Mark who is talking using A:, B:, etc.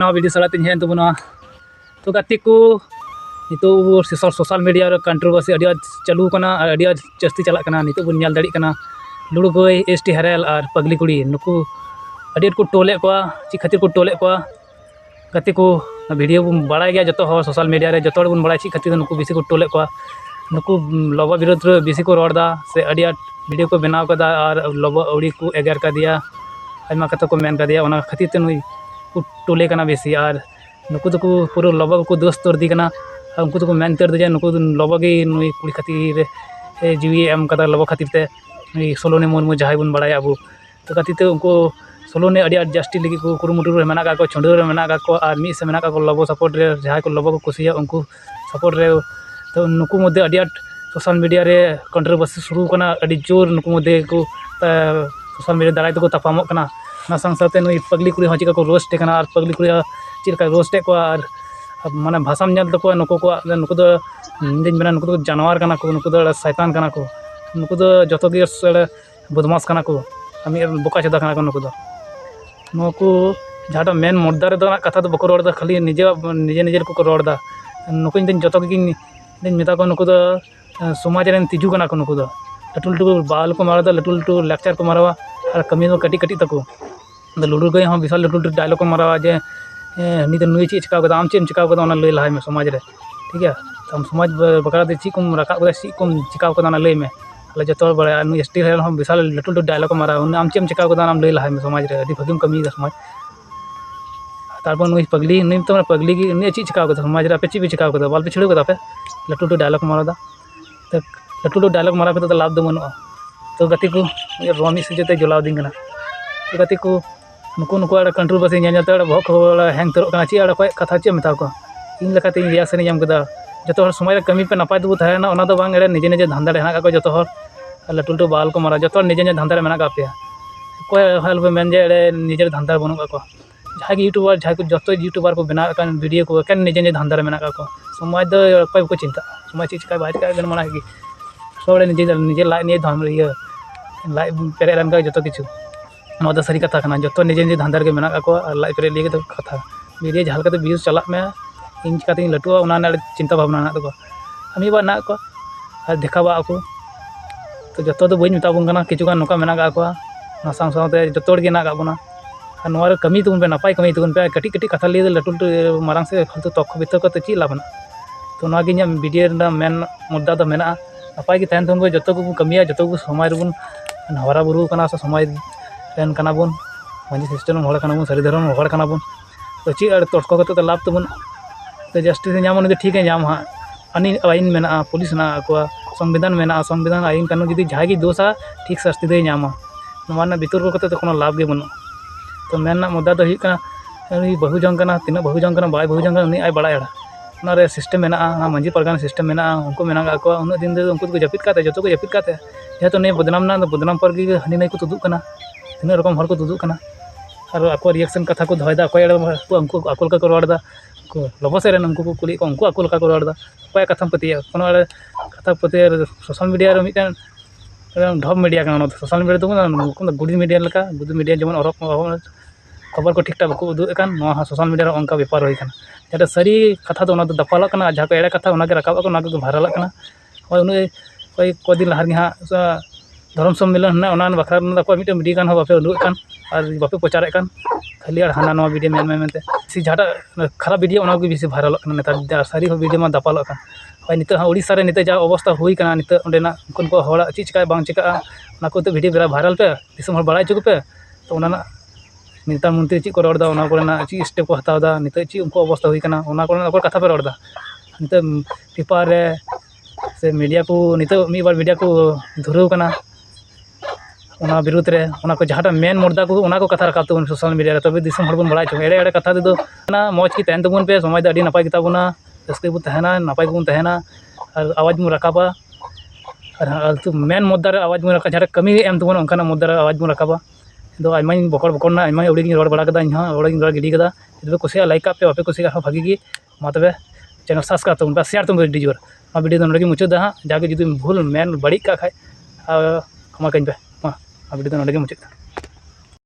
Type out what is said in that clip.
A: नवा वीडियो साला तीन हेन तबना तो गाते को नितो सोशल मीडिया रे कंट्रोवर्सी अडिया चालू कना अडिया जस्ती चला कना नितो बन ᱧᱮᱞ दाड़ी कना लुड़ू गई एसटी हरेल और पगली कुड़ी नुकु अडिया को टोले को ची खातिर को टोले को गाते को वीडियो बन बड़ा गया जतो हो सोशल मीडिया रे जतो बन बड़ा ची खातिर नुकु बेसी को टोले को नुकु लबा विरोध रे बेसी को रोड़दा से अडिया वीडियो को बनाव कदा और लबा औड़ी को एगार का दिया आयमा कथा को मेन का दिया ओना खातिर ते नुई को टोले कना बेसी और नुकु तो पूरा लबा को दोस्त तोड़ दी कना उनको तो मेन तोड़ दिया नुकु लबा गे नुई कुड़ी खातिर जीवी एम कदा लबा खातिर ते नुई सोलोने मुर्मू जहाय बन बड़ा अबू तो खातिर ते उनको सोलोने अडिया जस्टी लगी को कुरुमुटु रे मेना को छंडो रे मेना को और मी से मेना को लबा सपोर्ट रे जहाय को लबा को कुसिया उनको सपोर्ट रे तो नुकु मध्य अडिया सोशल मीडिया रे कंट्रोवर्सी शुरू कना अडी जोर नुकु मध्य को सोशल मीडिया दाराय तो तापामो कना ना संग साथे नुई पगली कुड़ी हचिका को रोस्ट कना और पगली कुड़ी चिरका रोस्ट को और माने भाषा में तक नुकु को नुकु दो मेना नुकु जानवर कना को नुकु दो शैतान कना को नुकु दो जतो गे बदमाश कना को आमी बोका चदा कना को नुकु दो नुकु जहाटा मेन मुद्दा रे कथा तो बको रोड़दा खाली निजे निजे को रोड़दा नुकु जतो गे मेता को नुकु दो समाज रे तिजू कना को नुकु दो लटू लटू बाल को मारदा लटू लटू लेक्चर को मारवा और कमी दो कटी कटी तको लुडू गई हाँ विशाल लटू लटू डायलॉग को मारवा जे नी तो नुई ची चिका आम चेम चिका लई लहाय में समाज रे ठीक है तो हम समाज बकरा दे ची कुम रखा ची कुम चिका लई में अले जतो बड़ा नुई एसटी रे हम विशाल लटू लटू डायलॉग को मारा आम चेम चिका आम लई लहाय में समाज रे अभी भगिम कमी समाज तारपर नुई पगली नुई तो पगली की नुई ची चिका समाज रे पे ची भी चिका बाल पे छिड़ो पे लटू लटू डायलॉग मारा तो लटू लटू डायलॉग मारा पे तो लाभ दो बनुआ तो गति को रोमी से जोते जलाव दिन तो गति को नुकु नुकु कंट्रोवर्सी तो बहुत को हैंग तरों ची कथा चे मेता को इन लेकाते रिएक्शन एम कदा जो समय कमी पे नपाय तो तहना ओना दो बांग निजे निजे धंधा रे हेना को जो लटू लटू बाल को मारा जो निजे निजे धंधा रे मेना पे कोई हल पे मेन जे निजे धंधा बनू को जहाँ यूट्यूबर जहाँ को जो यूट्यूबर को बना वीडियो को क्या निजे निजे धंधा रे मेना को समाज दो कोई को चिंता समाज ची चिका बाय चिका गण मना की सब निजे निजे लाइक निये धर्म रे लाइक पेरे रन का जो किछु ना तो सारी कथा करना जो निजे निजे धंधा के मेना को लाइक पेरे लिए तो कथा वीडियो जहाँ लेते व्यूज चला में इन चिकाते लटुआ उना चिंता भावना ना तो हमी बार ना को देखावा को तो जो तो बी मेता बन किचुगान नौका मेना को ना साथ साथे जो गे ना बोना और कमी तबन पे नपाय कमी तबन पे कटी कटी कथा लिए लटू लटू मारंग से फालतू तक भीतर को ची लाभ ना तो वीडियो मेन मुद्दा तो मेना नपाय के तहन तबन जो को कमिया जो को समाज बन हरा बुरू से समाज रेन कना बन मांझी सिस्टम हड़ कना बन सारी धर्म हड़ कना बन तो ची तर्क करते तो लाभ तबन तो जस्टिस नाम ठीक है नाम हाँ आईन मेना पुलिस ना संविधान मेना संविधान आईन कानून जुदी जहाँ की दोषा ठीक शास्ति दे नामा भितर को तो कोनो लाभ के बनू तो मेन मुद्दा तो बहु जंग तीना बहु जंग बाय बहु जंग उन्नी आय बड़ा ना सिस्टम मेना मांझी परगाना सिस्टम मेना उनको मेना को उन दिन उनको जपित करते जो को जपित करते जेहेतु नहीं बदनाम ना बदनाम पर हनी नहीं को तुदुक तीन रकम हर को तुदुक और आको रिएक्शन कथा को दहदा उनको आकोल का रोड़ा लबसे उनको को कुली उनको आकोल का रोड़ा अकोय कथा पतिया कोनो कथा पतिया सोशल मीडिया रे मिटन ढब मीडिया का सोशल मीडिया तो गुडी मीडिया लेका गुडी मीडिया जमन अरब खबर को ठीक ठाक बाको उदुग सोशल मीडिया उनका बेपार होई जहाँ सारी कथा तो दफाल जहाँ को एड़े कथा भाइरल कोई दिन लहा हाँ धर्म सम्मेलन है बखरा को मीडिया कान बापे उदुग और बापे प्रचार खाली और हाना वीडियो मेन मेनते सी जहाँ खराब वीडियो बेसि भाइरल नेतार सारी वीडियो में दफाल नित उड़ीसा रे नित जहाँ अवस्था हुई नित अंडेना उनको हड़ा ची चिका बांग चिका को वीडियो बेरा भाइरल पे दिसम बड़ा चुक पे तो नेता मंत्री ची को रोड़ा ची स्टेप को हतावदा नित ची उनको अवस्था हुई कथा पे रोड़ा नित पेपर रे से मीडिया को नित मी बार मीडिया को धुरव विरोध रे को जहाँ मेन मुद्दा को कथा रखा तबन सोशल मीडिया रे तबे दिसम हर बन बड़ा एड़े एड़े कथा दो मौज की तहन तबन पे समाज अड़ी नपाय गेताबोना रस्ते बन तहना नपाय बन तहना और आवाज बन रखाबा और मेन मुद्दा रे आवाज बन रखा जहाँ कमी एम तबन उनका मुद्दा रे आवाज बन रखाबा तो आयमाई बकड़ बकड़ना आयमाई उड़ी रोड़ बड़ा कदा इन रोड़ गिडी कदा जब कुछ लाइक पे बापे कुछ भागी की मा तबे चैनल सब्सक्राइब तबन पे शेयर तबन डी जोर वीडियो नोडे मुचाद हाँ जहाँ जुदी भूल मेन बड़ी का खाए क्षमा कहीं पे वीडियो नोडे मुचाद।